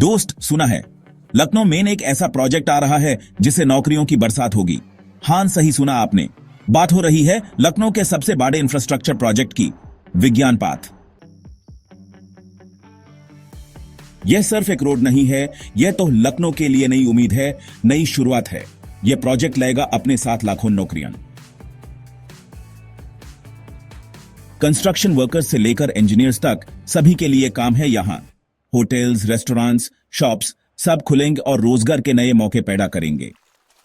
दोस्त, सुना है लखनऊ में एक ऐसा प्रोजेक्ट आ रहा है जिससे नौकरियों की बरसात होगी। हाँ, सही सुना आपने। बात हो रही है लखनऊ के सबसे बड़े इंफ्रास्ट्रक्चर प्रोजेक्ट की, विज्ञान पाथ। यह सिर्फ एक रोड नहीं है, यह तो लखनऊ के लिए नई उम्मीद है, नई शुरुआत है। यह प्रोजेक्ट लाएगा अपने साथ लाखों नौकरियां। कंस्ट्रक्शन वर्कर्स से लेकर इंजीनियर्स तक सभी के लिए काम है यहां। होटल्स, रेस्टोरेंट्स, शॉप्स सब खुलेंगे और रोजगार के नए मौके पैदा करेंगे।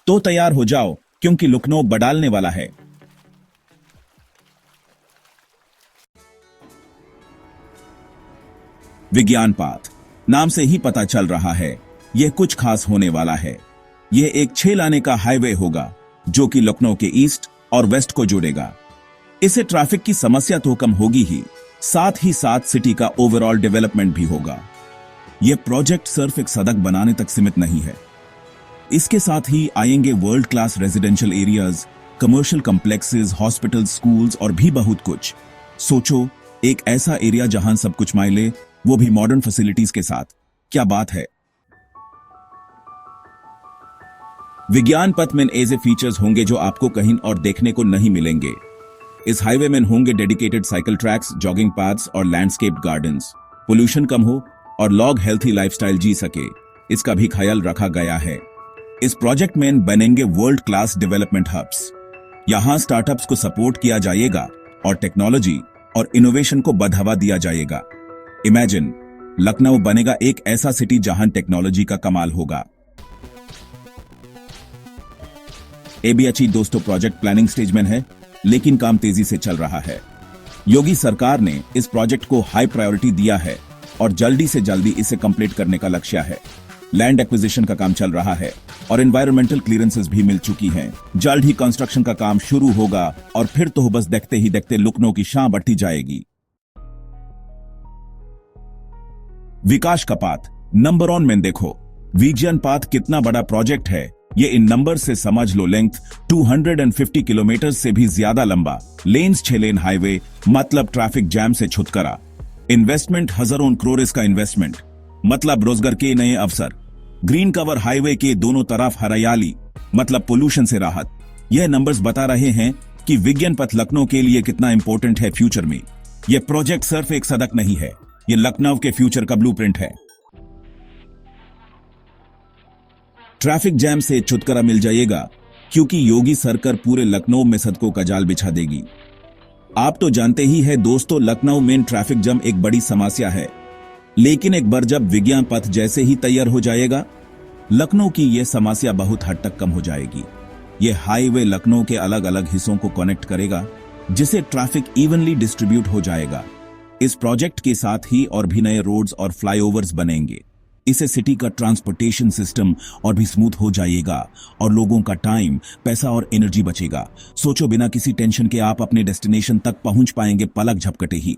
तो तैयार हो जाओ, क्योंकि लखनऊ बदलने वाला है। विज्ञान पाथ नाम से ही पता चल रहा है, यह कुछ खास होने वाला है। यह एक 6 लाने का हाईवे होगा जो कि लखनऊ के ईस्ट और वेस्ट को जोड़ेगा। इससे ट्रैफिक की समस्या तो कम होगी ही साथ सिटी का ओवरऑल डेवलपमेंट भी होगा। यह प्रोजेक्ट सिर्फ एक सड़क बनाने तक सीमित नहीं है, इसके साथ ही आएंगे world class residential areas, commercial complexes, hospital, schools और भी बहुत कुछ। सोचो, एक ऐसा एरिया जहां सब कुछ मिले, वो भी मॉडर्न फैसिलिटीज के साथ। क्या बात है। विज्ञान पथ में ऐसे फीचर्स होंगे जो आपको कहीं और देखने को नहीं मिलेंगे। इस हाईवे में होंगे dedicated cycle tracks, jogging paths और लैंडस्केप गार्डन्स। पोल्यूशन कम हो और लोग हेल्थी लाइफस्टाइल जी सके, इसका भी ख्याल रखा गया है। इस प्रोजेक्ट में बनेंगे वर्ल्ड क्लास डेवलपमेंट हब्स। यहां स्टार्टअप्स को सपोर्ट किया जाएगा और टेक्नोलॉजी और इनोवेशन को बढ़ावा दिया जाएगा। इमेजिन, लखनऊ बनेगा एक ऐसा सिटी जहां टेक्नोलॉजी का कमाल होगा। एबीएचई दोस्तों प्रोजेक्ट प्लानिंग स्टेज में है, लेकिन काम तेजी से चल रहा है। योगी सरकार ने इस प्रोजेक्ट को हाई प्रायोरिटी दिया है और जल्दी से जल्दी इसे कंप्लीट करने का लक्ष्य है। लैंड एक्विजिशन का काम चल रहा है और एनवायरमेंटल क्लियरेंसेस भी मिल चुकी हैं। जल्द ही कंस्ट्रक्शन का काम शुरू होगा और फिर तो बस देखते ही देखते लखनऊ की शान बढ़ती जाएगी। विकास का पाथ नंबर ऑन में देखो, विज्ञान पाथ कितना बड़ा प्रोजेक्ट है ये इन नंबर से समझ लो। लेंथ 250 किलोमीटर से भी ज्यादा लंबा, लेन्स 6 लेन हाईवे, मतलब ट्रैफिक जैम से छुटकारा। इन्वेस्टमेंट हजारों करोड़ का इन्वेस्टमेंट, मतलब रोजगार के नए अवसर। ग्रीन कवर हाईवे के दोनों तरफ हरियाली, मतलब पोल्यूशन से राहत। यह नंबर्स बता रहे हैं कि विज्ञान पथ लखनऊ के लिए कितना इंपॉर्टेंट है फ्यूचर में। यह प्रोजेक्ट सिर्फ एक सड़क नहीं है, यह लखनऊ के फ्यूचर का ब्लूप्रिंट है। ट्रैफिक जैम से छुटकारा मिल जाएगा क्योंकि योगी सरकार पूरे लखनऊ में सड़कों का जाल बिछा देगी। आप तो जानते ही है दोस्तों, लखनऊ में ट्रैफिक जैम एक बड़ी समस्या है, लेकिन एक बार जब विज्ञान पथ जैसे ही तैयार हो जाएगा, लखनऊ की यह समस्या बहुत हद तक कम हो जाएगी। यह हाईवे लखनऊ के अलग अलग हिस्सों को कनेक्ट करेगा, जिससे ट्रैफिक इवनली डिस्ट्रीब्यूट हो जाएगा। इस प्रोजेक्ट के साथ ही और भी नए रोड्स और फ्लाईओवर्स बनेंगे। इससे सिटी का ट्रांसपोर्टेशन सिस्टम और भी स्मूथ हो जाएगा और लोगों का टाइम, पैसा और एनर्जी बचेगा। सोचो, बिना किसी टेंशन के आप अपने डेस्टिनेशन तक पहुंच पाएंगे पलक झपकते ही।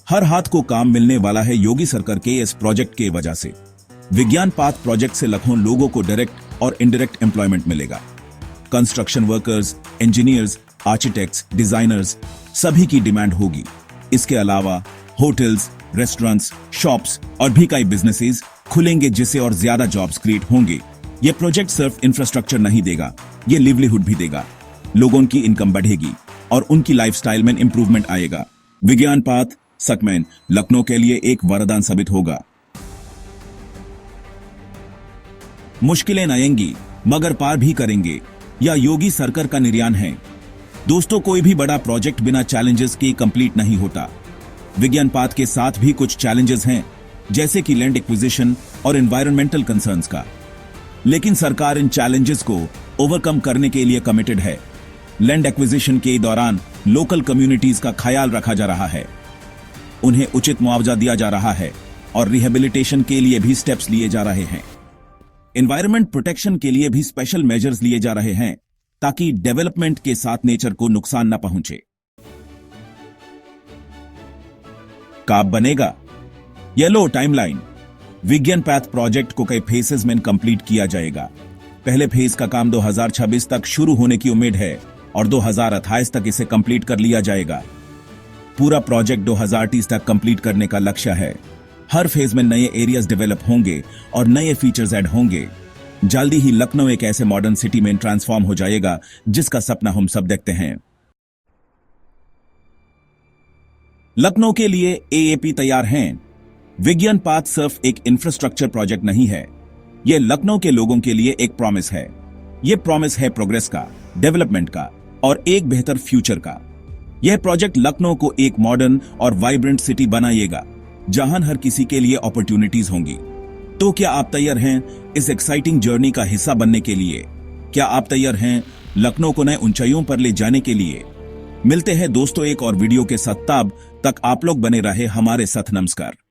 हर हाथ को काम मिलने वाला है योगी सरकार के इस प्रोजेक्ट के वजह से। विज्ञान पाथ प्रोजेक्ट से लाखों लोगों को डायरेक्ट और इनडायरेक्ट एम्प्लॉयमेंट मिलेगा। Construction workers, engineers, architects, designers सभी की डिमांड होगी। इसके अलावा होटल्स, रेस्टोरेंट्स, शॉप्स और भी कई बिजनेसेस खुलेंगे, जिससे और ज्यादा जॉब्स क्रिएट होंगे। यह प्रोजेक्ट सिर्फ इंफ्रास्ट्रक्चर नहीं देगा, यह लिवलीहुड भी देगा। लोगों की इनकम बढ़ेगी और उनकी लाइफस्टाइल में इंप्रूवमेंट आएगा। विज्ञान पाथ सकमेन लखनऊ के लिए एक वरदान साबित होगा। मुश्किलें आएंगी मगर पार भी करेंगे, यह योगी सरकार का निर्यान है। दोस्तों, कोई भी बड़ा प्रोजेक्ट बिना चैलेंजेस के कंप्लीट नहीं होता। विज्ञान पाथ के साथ भी कुछ चैलेंजेस हैं, जैसे कि लैंड एक्विजिशन और एनवायरमेंटल कंसर्न्स का, लेकिन सरकार इन चैलेंजेस को ओवरकम करने के लिए कमिटेड है। लैंड एक्विजिशन के दौरान लोकल कम्युनिटीज का ख्याल रखा जा रहा है, उन्हें उचित मुआवजा दिया जा रहा है और रिहेबिलिटेशन के लिए भी स्टेप्स लिए जा रहे हैं। एनवायरमेंट प्रोटेक्शन के लिए भी स्पेशल मेजर्स लिए जा रहे हैं ताकि डेवलपमेंट के साथ नेचर को नुकसान न पहुंचे। कब बनेगा? Yellow timeline. विज्ञान पाथ प्रोजेक्ट को कई फेसेस में कंप्लीट किया जाएगा। पहले फेज का काम 2026 तक शुरू होने की उम्मीद है और 2028 तक इसे कंप्लीट कर लिया जाएगा। पूरा प्रोजेक्ट 2030 तक कंप्लीट करने का लक्ष्य है। हर फेज में नए एरियाज डेवलप होंगे और नए फीचर्स ऐड होंगे। जल्दी ही लखनऊ एक ऐसे मॉडर्न सिटी में ट्रांसफॉर्म हो जाएगा जिसका सपना हम सब देखते हैं। लखनऊ के लिए एएपी तैयार हैं। विज्ञान पाथ सिर्फ एक इंफ्रास्ट्रक्चर प्रोजेक्ट नहीं है, यह लखनऊ के लोगों के लिए एक प्रॉमिस है। यह प्रॉमिस है प्रोग्रेस का, डेवलपमेंट का और एक बेहतर फ्यूचर का। यह प्रोजेक्ट लखनऊ को एक मॉडर्न और वाइब्रेंट सिटी बनाएगा जहां हर किसी के लिए अपॉर्चुनिटीज होंगी। तो क्या आप तैयार हैं इस एक्साइटिंग जर्नी का हिस्सा बनने के लिए? क्या आप तैयार हैं लखनऊ को नए ऊंचाइयों पर ले जाने के लिए? मिलते हैं दोस्तों एक और वीडियो के साथ, तब तक आप लोग बने रहे हमारे साथ। नमस्कार।